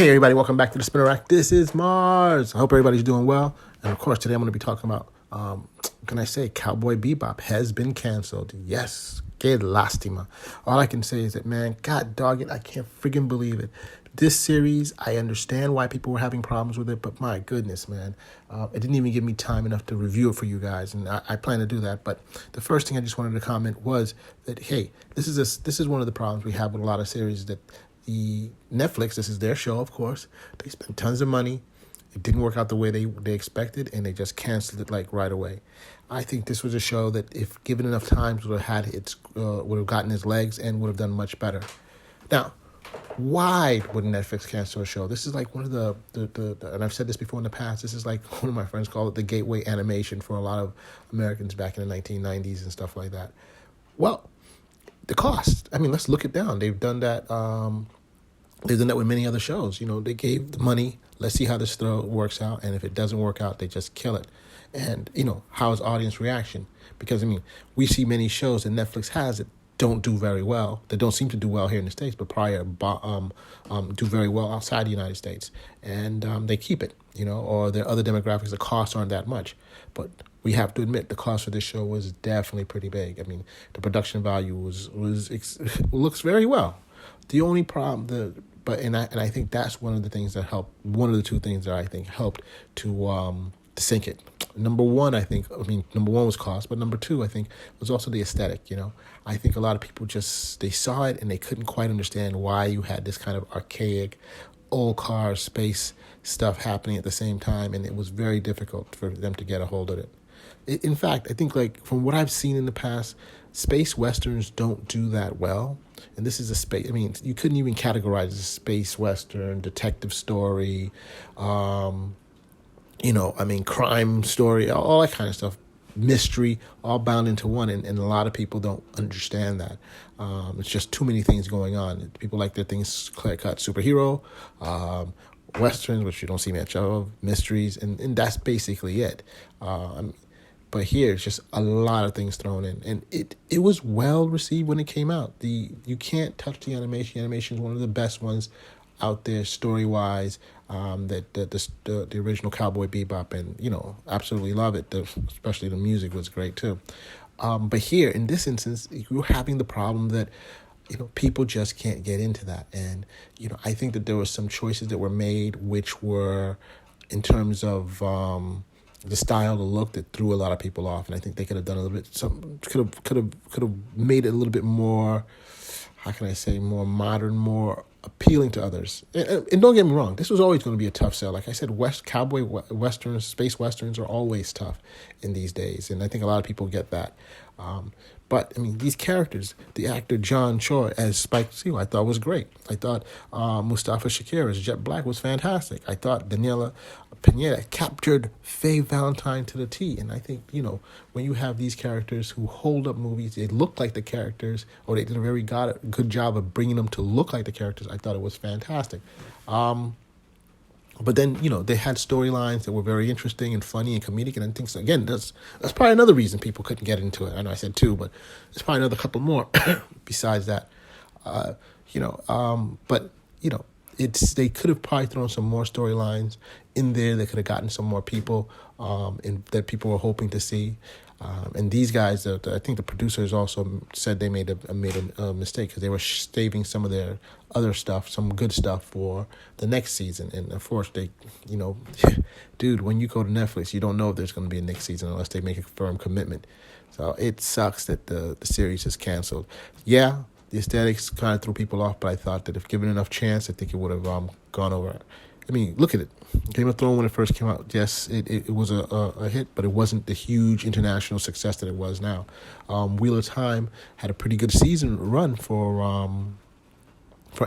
Hey everybody, welcome back to the Spinner Rack. This is Mars. I hope everybody's doing well. And of course, today I'm going to be talking about, Cowboy Bebop has been canceled. Yes, que lástima. All I can say is that, man, God dog it, I can't friggin' believe it. This series, I understand why people were having problems with it, but my goodness, man, it didn't even give me time enough to review it for you guys, and I plan to do that. But the first thing I just wanted to comment was that, hey, this is one of the problems we have with a lot of series that the Netflix, this is their show, of course. They spent tons of money. It didn't work out the way they expected, and they just canceled it like right away. I think this was a show that, if given enough time, would have gotten its legs and would have done much better. Now, why would Netflix cancel a show? This is like one of the and I've said this before in the past, this is like one of my friends called it the gateway animation for a lot of Americans back in the 1990s and stuff like that. Well, the cost. I mean, let's look it down. They've done that. They've done that with many other shows. You know, they gave the money. Let's see how this works out. And if it doesn't work out, they just kill it. And, how is audience reaction? Because, we see many shows that Netflix has that don't do very well. They don't seem to do well here in the States, but do very well outside the United States. And they keep it, or their other demographics, the costs aren't that much. But we have to admit the cost for this show was definitely pretty big. The production value looks very well. The only problem, I think that's one of the things that helped. One of the two things that I think helped to sink it. Number one was cost, but number two, I think, was also the aesthetic. I think a lot of people they saw it and they couldn't quite understand why you had this kind of archaic, old car space stuff happening at the same time, and it was very difficult for them to get a hold of it. In fact, I think, from what I've seen in the past, space westerns don't do that well. And this is a space, you couldn't even categorize it as a space western, detective story, crime story, all that kind of stuff, mystery, all bound into one. And a lot of people don't understand that. It's just too many things going on. People like their things clear-cut: superhero, westerns, which you don't see much of, mysteries, and that's basically it. But here, it's just a lot of things thrown in. And it was well received when it came out. You can't touch the animation. The animation is one of the best ones out there story-wise, the original Cowboy Bebop, and, absolutely love it. Especially the music was great, too. But here, in this instance, you're having the problem that, people just can't get into that. And, I think that there were some choices that were made which were, in terms of the style, the look, that threw a lot of people off. And I think they could have done a little bit, could have made it a little bit more, how can I say, more modern, more appealing to others. And don't get me wrong, this was always going to be a tough sell. Like I said, cowboy westerns, space westerns are always tough in these days. And I think a lot of people get that. But, these characters, the actor John Cho as Spike Seal, I thought was great. I thought Mustafa Shakir as Jet Black was fantastic. I thought Daniela Pineda captured Faye Valentine to the T. And I think, when you have these characters who hold up movies, they look like the characters, or they did a very good job of bringing them to look like the characters, I thought it was fantastic. But then, they had storylines that were very interesting and funny and comedic. And I think, so, again, that's probably another reason people couldn't get into it. I know I said two, but there's probably another couple more besides that. They could have probably thrown some more storylines in there that could have gotten some more people that people were hoping to see. And these guys, I think the producers also said they made a mistake because they were saving some of their other stuff, some good stuff, for the next season. And of course, dude, when you go to Netflix, you don't know if there's going to be a next season unless they make a firm commitment. So it sucks that the series is canceled. Yeah, the aesthetics kind of threw people off, but I thought that if given enough chance, I think it would have gone over. Look at it. Game of Thrones, when it first came out, yes, it was a hit, but it wasn't the huge international success that it was now. Wheel of Time had a pretty good season run for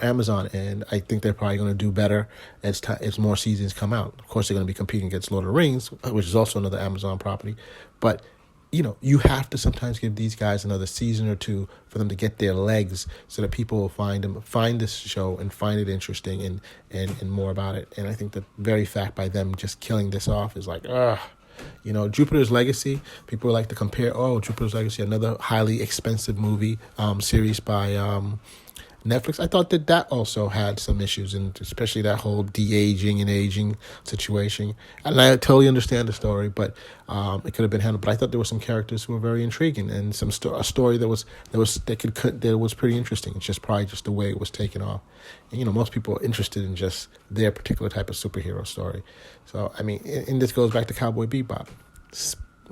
Amazon, and I think they're probably going to do better as more seasons come out. Of course, they're going to be competing against Lord of the Rings, which is also another Amazon property, but you have to sometimes give these guys another season or two for them to get their legs, so that people will find this show and find it interesting and more about it. And I think the very fact by them just killing this off is like, Jupiter's Legacy. People like to compare, Jupiter's Legacy, another highly expensive movie series by Netflix, I thought that also had some issues, and especially that whole de-aging and aging situation. And I totally understand the story, but it could have been handled. But I thought there were some characters who were very intriguing, and a story that was pretty interesting. It's just probably just the way it was taken off. And most people are interested in just their particular type of superhero story. So I mean, and this goes back to Cowboy Bebop.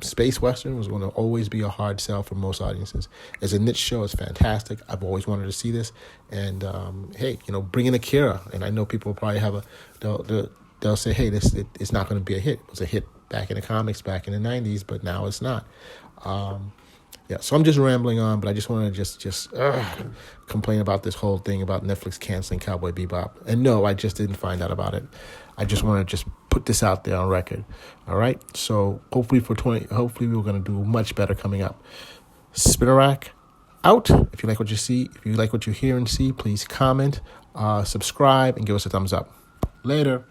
Space Western was going to always be a hard sell for most audiences. As a niche show, it's fantastic. I've always wanted to see this. And hey, bring in Akira. And I know people probably have they'll say, hey, it's not going to be a hit. It was a hit back in the comics, back in the 90s, but now it's not. Yeah, so I'm just rambling on, but I just want to just complain about this whole thing about Netflix canceling Cowboy Bebop. And no, I just didn't find out about it. I just want to just put this out there on record. All right. So hopefully we're going to do much better coming up. Spinnerack out. If you like what you see, if you like what you hear and see, please comment, subscribe, and give us a thumbs up. Later.